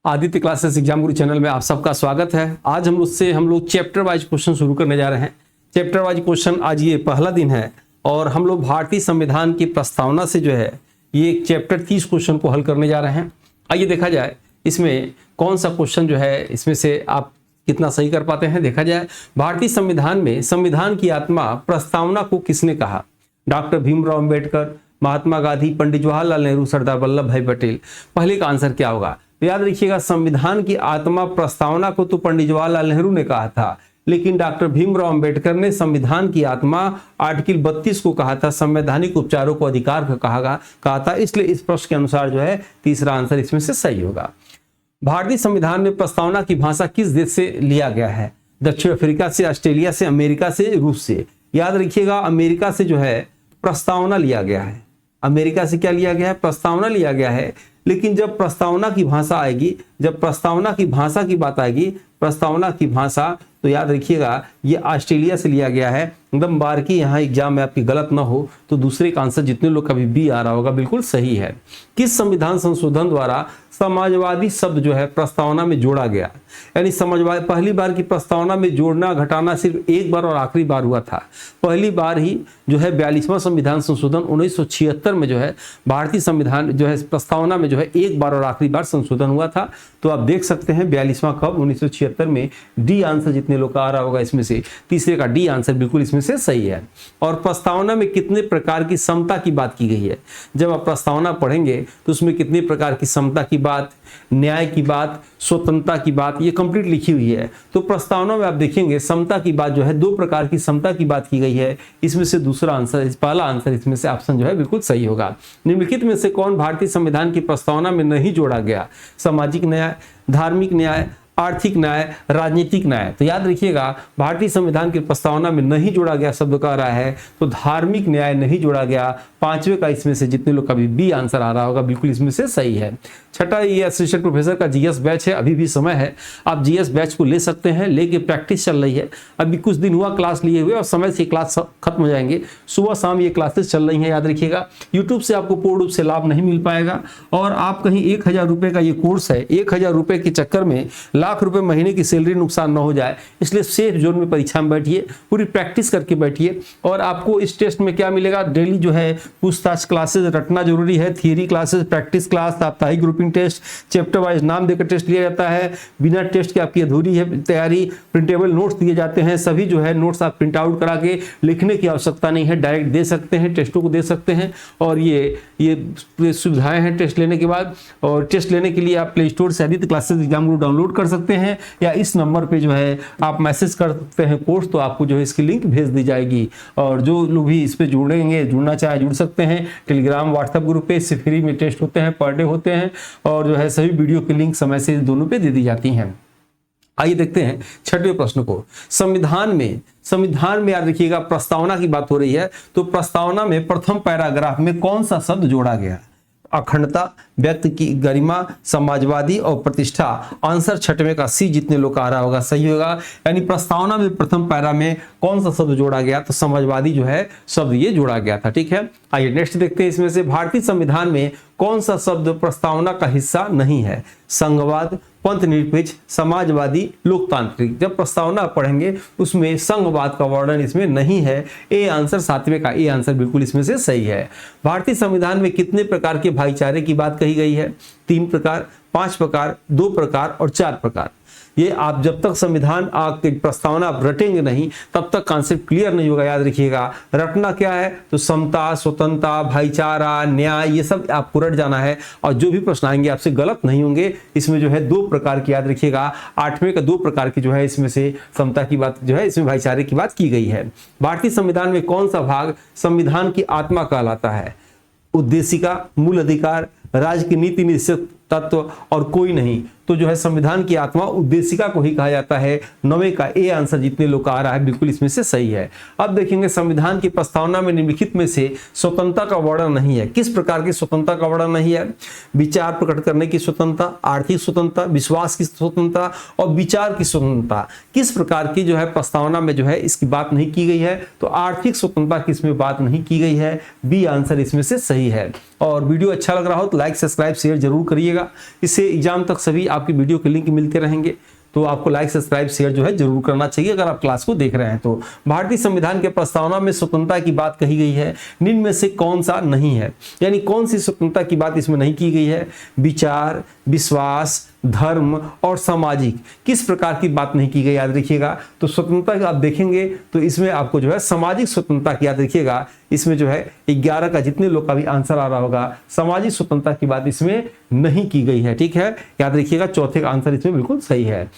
Aditya classes exam गुरु channel में आप सबका स्वागत है। आज हम लोग चैप्टर वाइज क्वेश्चन शुरू करने जा रहे हैं। चैप्टर वाइज क्वेश्चन आज ये पहला दिन है और हम लोग भारतीय संविधान की प्रस्तावना से जो है ये चैप्टर 30 क्वेश्चन को हल करने जा रहे हैं। आइए देखा जाए इसमें कौन सा क्वेश्चन जो है इसमें से आप कितना सही कर पाते हैं। देखा जाए भारतीय संविधान में संविधान की आत्मा प्रस्तावना को किसने कहा? डॉक्टर भीमराव अंबेडकर, महात्मा गांधी, पंडित जवाहरलाल नेहरू, सरदार वल्लभ भाई पटेल। पहले का आंसर क्या होगा? तो याद रखिएगा संविधान की आत्मा प्रस्तावना को तो पंडित जवाहरलाल नेहरू ने कहा था, लेकिन डॉक्टर भीमराव अंबेडकर ने संविधान की आत्मा आर्टिकल 32 को कहा था, संवैधानिक उपचारों को अधिकार को कहा था। इसलिए इस प्रश्न के अनुसार जो है तीसरा आंसर इसमें से सही होगा। भारतीय संविधान में प्रस्तावना की भाषा किस देश से लिया गया है? दक्षिण अफ्रीका से, ऑस्ट्रेलिया से, अमेरिका से, रूस से। याद रखिएगा अमेरिका से जो है प्रस्तावना लिया गया है। अमेरिका से क्या लिया गया है? प्रस्तावना लिया गया है। लेकिन जब प्रस्तावना की भाषा आएगी, जब प्रस्तावना की भाषा की बात आएगी, प्रस्तावना की भाषा, तो याद रखिएगा ये ऑस्ट्रेलिया से लिया गया है। एकदम बारीकी यहाँ एग्जाम में आपकी गलत ना हो तो दूसरे का आंसर जितने लोग कभी बी आ रहा होगा बिल्कुल सही है। किस संविधान संशोधन द्वारा समाजवादी शब्द जो है प्रस्तावना में जोड़ा गया? यानी समाजवादी पहली बार की प्रस्तावना में जोड़ना घटाना सिर्फ एक बार और आखिरी बार हुआ था। पहली बार ही जो है 42वां संविधान संशोधन 1976 में जो है भारतीय संविधान जो है प्रस्तावना में जो है एक बार और आखिरी बार संशोधन हुआ था। तो आप देख सकते हैं 42वां कब? 1976 में। डी आंसर जितने लोग का आ रहा होगा इसमें से तीसरे का डी आंसर बिल्कुल इसमें से सही है। और प्रस्तावना में कितने प्रकार की समता की बात की गई है? जब आप प्रस्तावना पढ़ेंगे तो उसमें कितने प्रकार की समता की बात, न्याय की बात, स्वतंत्रता की बात, ये कंप्लीट लिखी हुई है। तो प्रस्तावना में आप देखेंगे समता की बात जो है, दो प्रकार की समता की बात की गई है। इसमें से दूसरा आंसर, पहला आंसर इसमें से ऑप्शन जो है बिल्कुल सही होगा। निम्नलिखित में से कौन भारतीय संविधान की प्रस्तावना में नहीं जोड़ा गया? सामाजिक न्याय, धार्मिक न्याय, आर्थिक न्याय, राजनीतिक न्याय। तो याद रखिएगा भारतीय संविधान की प्रस्तावना में नहीं जोड़ा गया शब्द कह रहा है तो धार्मिक न्याय नहीं जोड़ा गया। पांचवे का इसमें से जितने लोग का भी बी आंसर आ रहा होगा बिल्कुल इसमें से सही है। छठा ये असिस्टेंट प्रोफेसर का जीएस बैच है, अभी भी समय है, आप जीएस बैच को ले सकते हैं। लेके प्रैक्टिस चल रही है, अभी कुछ दिन हुआ क्लास लिए हुए और समय से क्लास खत्म हो जाएंगे। सुबह शाम ये क्लासेस चल रही हैं। याद रखिएगा यूट्यूब से आपको पूर्ण रूप से लाभ नहीं मिल पाएगा और आप कहीं 1000 रुपये का ये कोर्स है, 1000 रुपये के चक्कर में लाख रुपए महीने की सैलरी नुकसान न हो जाए, इसलिए सेफ जोन में परीक्षा में बैठिए, पूरी प्रैक्टिस करके बैठिए। और आपको इस टेस्ट में क्या मिलेगा? डेली जो है पूछताछ क्लासेस रटना जरूरी है, थियरी क्लासेस, प्रैक्टिस क्लास, साप्ताहिक ग्रुपिंग टेस्ट, चैप्टर वाइज नाम देकर टेस्ट लिया जाता है। बिना टेस्ट के आपकी अधूरी है तैयारी। प्रिंटेबल नोट्स दिए जाते हैं, सभी जो है नोट्स आप प्रिंट आउट करा के लिखने की आवश्यकता नहीं है, डायरेक्ट दे सकते हैं, टेस्टों को दे सकते हैं। और ये सुविधाएं हैं टेस्ट लेने के बाद। और टेस्ट लेने के लिए आप प्ले स्टोर से आदित्य क्लासेस एग्जाम गुरु डाउनलोड कर सकते हैं या इस नंबर पे जो है आप मैसेज करते हैं कोर्स, तो आपको जो है इसकी लिंक भेज दी जाएगी। और जो लोग भी इस पे जुड़ेंगे, जुड़ना चाहे जुड़ सकते हैं। टेलीग्राम व्हाट्सएप ग्रुप पे इससे फ्री में टेस्ट होते हैं, पर डे होते हैं और जो है सभी वीडियो की लिंक समय से दोनों पे दे दी जाती हैं। आइए देखते हैं छठवें प्रश्न को। संविधान में याद रखिएगा प्रस्तावना की बात हो रही है तो प्रस्तावना में प्रथम पैराग्राफ में कौन सा शब्द जोड़ा गया? अखंडता, व्यक्ति की गरिमा, समाजवादी और प्रतिष्ठा। आंसर छठवें का सी जितने लोग का आ रहा होगा सही होगा। यानी प्रस्तावना में प्रथम पैरा में कौन सा शब्द जोड़ा गया? तो समाजवादी जो है शब्द ये जोड़ा गया था। ठीक है, आइए नेक्स्ट देखते हैं। इसमें से भारतीय संविधान में कौन सा शब्द प्रस्तावना का हिस्सा नहीं है? संघवाद, पंथ निरपेक्ष, समाजवादी, लोकतांत्रिक। जब प्रस्तावना पढ़ेंगे उसमें संघवाद का वर्णन इसमें नहीं है। ए आंसर सातवें का ए आंसर बिल्कुल इसमें से सही है। भारतीय संविधान में कितने प्रकार के भाईचारे की बात कही गई है? 3 प्रकार, 5 प्रकार, 2 प्रकार और 4 प्रकार। ये आप जब तक संविधान की प्रस्तावना आप रटेंगे नहीं तब तक कॉन्सेप्ट क्लियर नहीं होगा। याद रखिएगा रटना क्या है? तो समता, स्वतंत्रता, भाईचारा, न्याय, ये सब आपको रट जाना है और जो भी प्रश्न आएंगे आपसे गलत नहीं होंगे। इसमें जो है 2 प्रकार की याद रखिएगा, 8वें का 2 प्रकार की जो है इसमें से समता की बात जो है, इसमें भाईचारे की बात की गई है। भारतीय संविधान में कौन सा भाग संविधान की आत्मा कहलाता है? उद्देशिका, मूल अधिकार, राज्य की नीति निश्चित तत्व और कोई नहीं। तो जो है संविधान की आत्मा उद्देशिका को ही कहा जाता है। 9वें का ए आंसर जितने लोग का आ रहा है बिल्कुल इसमें से सही है। अब देखेंगे संविधान की प्रस्तावना में निम्नलिखित में से स्वतंत्रता का वर्णन नहीं है। किस प्रकार की स्वतंत्रता का वर्णन नहीं है? विचार प्रकट करने की स्वतंत्रता, आर्थिक स्वतंत्रता, विश्वास की स्वतंत्रता और विचार की स्वतंत्रता। किस प्रकार की जो है प्रस्तावना में जो है इसकी बात नहीं की गई है? तो आर्थिक स्वतंत्रता की इसमें बात नहीं की गई है। बी आंसर इसमें से सही है। और वीडियो अच्छा लग रहा हो तो लाइक, सब्सक्राइब, शेयर जरूर करिएगा। रखिएगा। इससे एग्जाम तक सभी आपकी वीडियो के लिंक मिलते रहेंगे, तो आपको लाइक सब्सक्राइब शेयर जो है जरूर करना चाहिए अगर आप क्लास को देख रहे हैं तो। भारतीय संविधान के प्रस्तावना में स्वतंत्रता की बात कही गई है, निम्न में से कौन सा नहीं है, यानी कौन सी स्वतंत्रता की बात इसमें नहीं की गई है। विचार, विश्वास, धर्म और सामाजिक, किस प्रकार की बात नहीं की गई याद रखिएगा। तो स्वतंत्रता आप देखेंगे तो इसमें आपको जो है सामाजिक स्वतंत्रता की याद रखिएगा, इसमें जो है 11 का जितने लोग का भी आंसर आ रहा होगा, सामाजिक स्वतंत्रता की बात इसमें नहीं की गई है। ठीक है, याद रखिएगा चौथे का आंसर इसमें बिल्कुल सही है।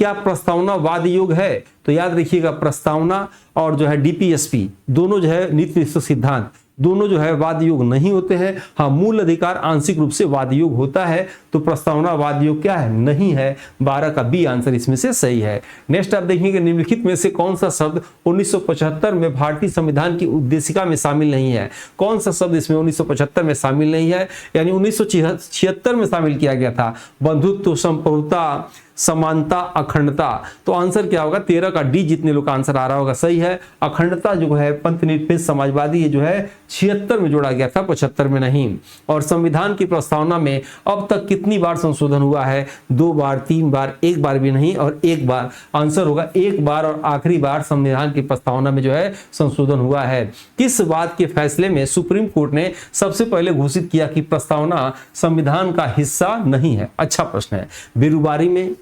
क्या प्रस्तावना वाद योग है, तो याद रखिएगा प्रस्तावना और जो है डीपीएसपी दोनों जो है नीति निश्चित सिद्धांत दोनों जो है वाद योग नहीं होते हैं। हाँ, मूल अधिकार आंशिक रूप से वाद योग होता है, तो प्रस्तावना वाद योग क्या है, नहीं है। 12 का बी आंसर इसमें से सही है। नेक्स्ट आप देखेंगे निम्नलिखित में से कौन सा शब्द 1975 में भारतीय संविधान की उद्देशिका में शामिल नहीं है। कौन सा शब्द इसमें 1975 में शामिल नहीं है, यानी 1976 में शामिल किया गया था। बंधुत्व, संप्रभुता, समानता, अखंडता, तो आंसर क्या होगा, 13 का डी जितने लोग का आंसर आ रहा होगा सही है। अखंडता जो है पंथ निरपेक्ष समाजवादी ये जो है 76 में जोड़ा गया था, 75 में नहीं। और संविधान की प्रस्तावना में अब तक कितनी बार संशोधन हुआ है, 2 बार, 3 बार, 1 बार भी नहीं और 1 बार। आंसर होगा 1 बार और आखिरी बार संविधान की प्रस्तावना में जो है संशोधन हुआ है। किस बात के फैसले में सुप्रीम कोर्ट ने सबसे पहले घोषित किया कि प्रस्तावना संविधान का हिस्सा नहीं है। अच्छा प्रश्न है। बेरुबारी में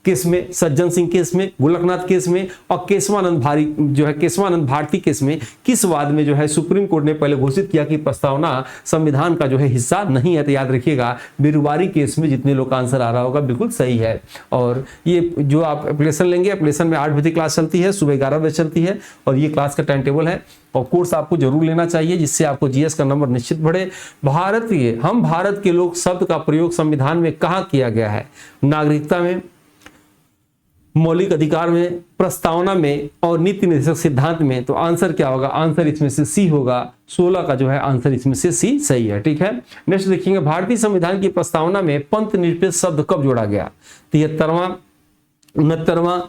केस में, सज्जन सिंह केस में, गोलकनाथ केस में और केशवानंद भारती केस में किस वाद में जो है सुप्रीम कोर्ट ने पहले घोषित किया कि प्रस्तावना संविधान का जो है हिस्सा नहीं है, तो याद रखिएगा बेरुबारी केस में जितने लोग का आंसर आ रहा होगा बिल्कुल सही है। और ये जो आप एप्लीकेशन लेंगे, एप्लीकेशन में 8 बजे क्लास चलती है, सुबह 11 बजे चलती है और ये क्लास का टाइम टेबल है और कोर्स आपको जरूर लेना चाहिए जिससे आपको जीएस का नंबर निश्चित बढ़े। हम भारत के लोग शब्द का प्रयोग संविधान में कहाँ किया गया है, नागरिकता में, मौलिक अधिकार में, प्रस्तावना में और नीति निर्देशक सिद्धांत में, तो आंसर क्या होगा, आंसर इसमें से सी होगा। 16 का जो है आंसर इसमें से सी सही है। ठीक है, नेक्स्ट देखिएगा भारतीय संविधान की प्रस्तावना में पंथ निरपेक्ष शब्द कब जोड़ा गया, 73वां, 69वां,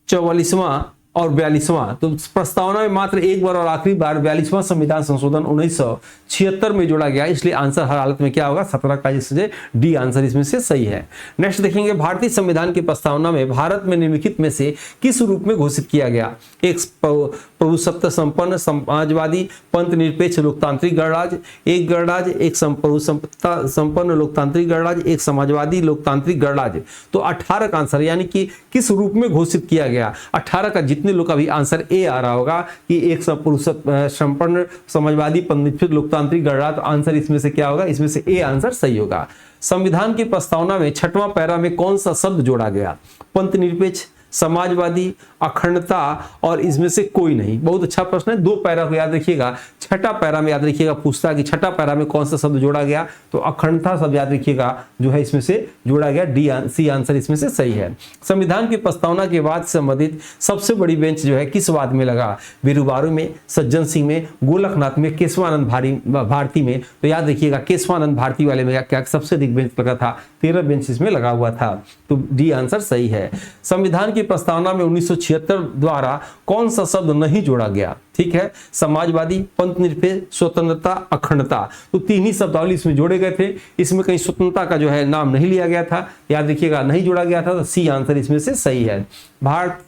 44वां और 42वां। तो प्रस्तावना में मात्र 1 बार और आखिरी बार 42वां संविधान संशोधन 1976 में जोड़ा गया, इसलिए आंसर हर हालत में क्या होगा, 17 का, जिससे डी आंसर इसमें से सही है। नेक्स्ट देखेंगे भारतीय संविधान की प्रस्तावना में भारत में निम्नलिखित में से किस रूप में घोषित किया गया। एक प्रभुसत्ता संपन्न समाजवादी पंथ निरपेक्ष लोकतांत्रिक गणराज्य, एक गणराज्य, एक प्रभुसत्ता संपन्न लोकतांत्रिक गणराज्य, एक समाजवादी लोकतांत्रिक गणराज्य। तो 18 का आंसर यानी कि किस रूप में घोषित किया गया। 18 का जितने लोग का भी आंसर ए आ रहा होगा कि एक संपन्न समाजवादी पंथ निरपेक्ष लोकतांत्रिक गणराज्य, तो आंसर इसमें से क्या होगा, इसमें से ए आंसर सही होगा। संविधान की प्रस्तावना में 6वां पैरा में कौन सा शब्द जोड़ा गया, पंथ निरपेक्ष, समाजवादी, अखंडता और इसमें से कोई नहीं। बहुत अच्छा प्रश्न है, 2 पैरा को याद रखिएगा। 6ठा पैरा में याद रखिएगा पूछता है कि 6ठा पैरा में कौन सा शब्द जोड़ा गया, तो अखंडता शब्द याद रखिएगा जो है इसमें से जोड़ा गया, डी सी आंसर इसमें से सही है। संविधान की प्रस्तावना के वाद से संबंधित सबसे बड़ी बेंच जो है किस वाद में लगा, बेरुबारू में, सज्जन सिंह में, गोलकनाथ में, केशवानंद भारती में। तो याद रखिएगा केशवानंद भारती वाले में क्या सबसे अधिक बेंच लगा था, 13 बेंच इसमें लगा हुआ था, तो डी आंसर सही है। संविधान की प्रस्तावना में 1976 द्वारा कौन सा शब्द नहीं जोड़ा गया, ठीक है, समाजवादी, पंथ निरपेक्ष, स्वतंत्रता, अखंडता, तो 3 ही शब्दावली इसमें जोड़े गए थे। इसमें कहीं स्वतंत्रता का जो है नाम नहीं लिया गया था, याद रखिएगा नहीं जोड़ा गया था, तो सी आंसर इसमें से सही है। भारत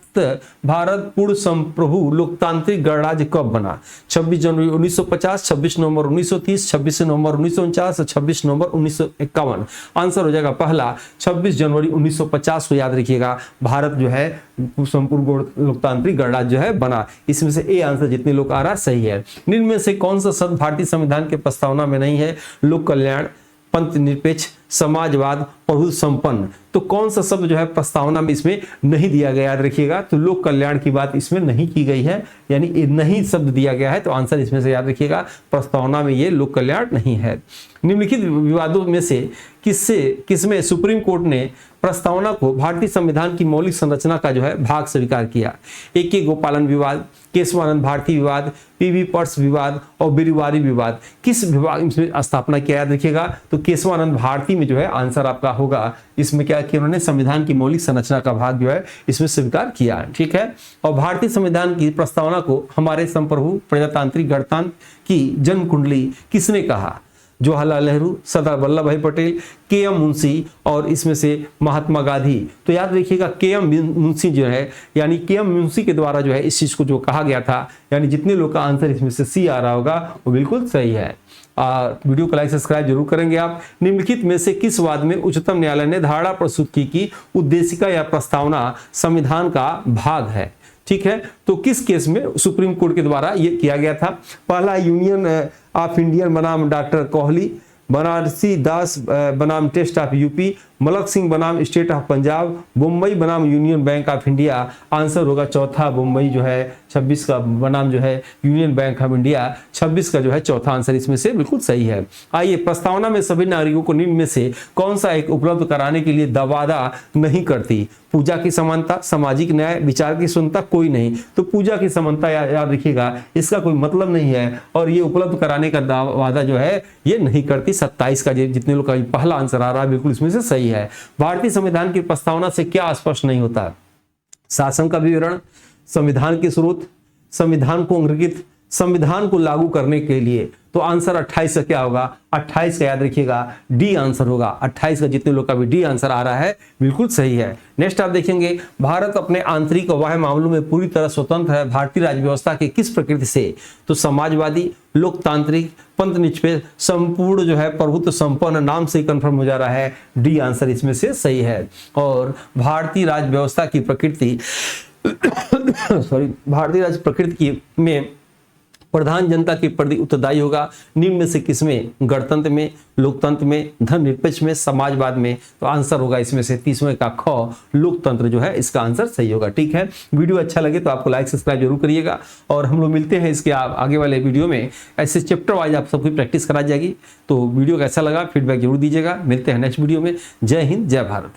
पूर्ण संप्रभु लोकतांत्रिक गणराज्य कब बना, 26 जनवरी 1950, 26 नवंबर 1930, 26 नवंबर 1949 और 26 नवंबर 1951। आंसर हो जाएगा पहला 26 जनवरी 1950 को याद रखिएगा, भारत जो है संपूर्ण लोकतांत्रिक गणराज्य जो है बना। इसमें से ए आंसर जितने लोग आ रहा सही है। निम्न में से कौन सा शब्द भारतीय संविधान के प्रस्तावना में नहीं है, लोक कल्याण, पंथ निरपेक्ष, समाजवाद, प्रभु संपन्न, तो कौन सा शब्द जो है प्रस्तावना में इसमें नहीं दिया गया, याद रखिएगा, तो लोक कल्याण की बात इसमें नहीं की गई है, यानी नहीं शब्द दिया गया है, तो आंसर इसमें से याद रखिएगा प्रस्तावना में ये लोक कल्याण नहीं है। निम्नलिखित विवादों में से किसमें सुप्रीम कोर्ट ने प्रस्तावना को भारतीय संविधान की मौलिक संरचना का जो है भाग स्वीकार किया, AK गोपालन विवाद, केशवानंद भारती विवाद, PV पर्स विवाद और बेरुबारी विवाद, किस विभाग में स्थापना किया, याद रखिएगा, तो केशवानंद भारती में जो है आंसर आपका होगा। इसमें क्या किया उन्होंने, संविधान की मौलिक संरचना का भाग जो है इसमें स्वीकार किया, ठीक है। और भारतीय संविधान की प्रस्तावना को हमारे संप्रभु प्रजातांत्रिक गणतंत्र की जन्म कुंडली किसने कहा, जवाहरलाल नेहरू, सरदार वल्लभ भाई पटेल, के.एम. मुंशी और इसमें से महात्मा गांधी। तो याद रखिएगा के.एम. मुंशी जो है, यानी के.एम. मुंशी के द्वारा जो है इस चीज को जो कहा गया था, यानी जितने लोग का आंसर इसमें से सी आ रहा होगा वो बिल्कुल सही है। वीडियो को लाइक सब्सक्राइब जरूर करेंगे आप। निम्नलिखित में से किस वाद में उच्चतम न्यायालय ने धारणा प्रस्तुत की कि उद्देशिका या प्रस्तावना संविधान का भाग है? ठीक है, तो किस केस में सुप्रीम कोर्ट के द्वारा ये किया गया था? पहला, यूनियन ऑफ इंडियन बनाम डॉक्टर कोहली, बनारसी दास बनाम test of UP, Malak Singh बनाम स्टेट ऑफ पंजाब, मुंबई बनाम union bank of India. Answer होगा चौथा, मुंबई जो है 26 का बनाम जो है यूनियन बैंक ऑफ इंडिया, 26 का जो है चौथा आंसर इसमें से बिल्कुल सही है। आइए, प्रस्तावना में सभी नागरिकों को निम्न में से कौन सा एक उपलब्ध कराने के लिए वादा नहीं करती? पूजा की समानता, सामाजिक न्याय, विचार की स्वतंत्रता, कोई नहीं। तो पूजा की समानता याद रखिएगा, इसका कोई मतलब नहीं है और ये उपलब्ध कराने का वादा जो है ये नहीं करती। 27 का जितने लोग का पहला आंसर आ रहा है बिल्कुल इसमें से सही है। भारतीय संविधान की प्रस्तावना से क्या स्पष्ट नहीं होता? शासन का विवरण, संविधान के स्रोत, संविधान को अंगीकृत, संविधान को लागू करने के लिए। तो आंसर 28 का क्या होगा? 28 का याद रखिएगा डी आंसर होगा। 28 का जितने लोग का भी डी आंसर आ रहा है बिल्कुल सही है। नेक्स्ट आप देखेंगे, भारत अपने आंतरिक व बाह्य मामलों में पूरी तरह स्वतंत्र है, भारतीय राज्य व्यवस्था की किस प्रकृति से? तो समाजवादी, लोकतांत्रिक, पंथ निरपेक्ष, संपूर्ण जो है प्रभुत्व संपन्न। नाम से कंफर्म हो जा रहा है, डी आंसर इसमें से सही है। और भारतीय राज्य व्यवस्था की प्रकृति भारतीय राज्य प्रकृति में प्रधान जनता के प्रति उत्तरदायी होगा। निम्न में से किसमें? गणतंत्र में, लोकतंत्र में, धर्मनिरपेक्ष में, समाजवाद में। तो आंसर होगा इसमें से 30वें का ख, लोकतंत्र जो है इसका आंसर सही होगा। ठीक है, वीडियो अच्छा लगे तो आपको लाइक सब्सक्राइब जरूर करिएगा और हम लोग मिलते हैं इसके आगे वाले वीडियो में। ऐसे चैप्टर वाइज आप सबकी प्रैक्टिस कराई जाएगी। तो वीडियो कैसा लगा फीडबैक जरूर दीजिएगा। मिलते हैं नेक्स्ट वीडियो में। जय हिंद, जय भारत।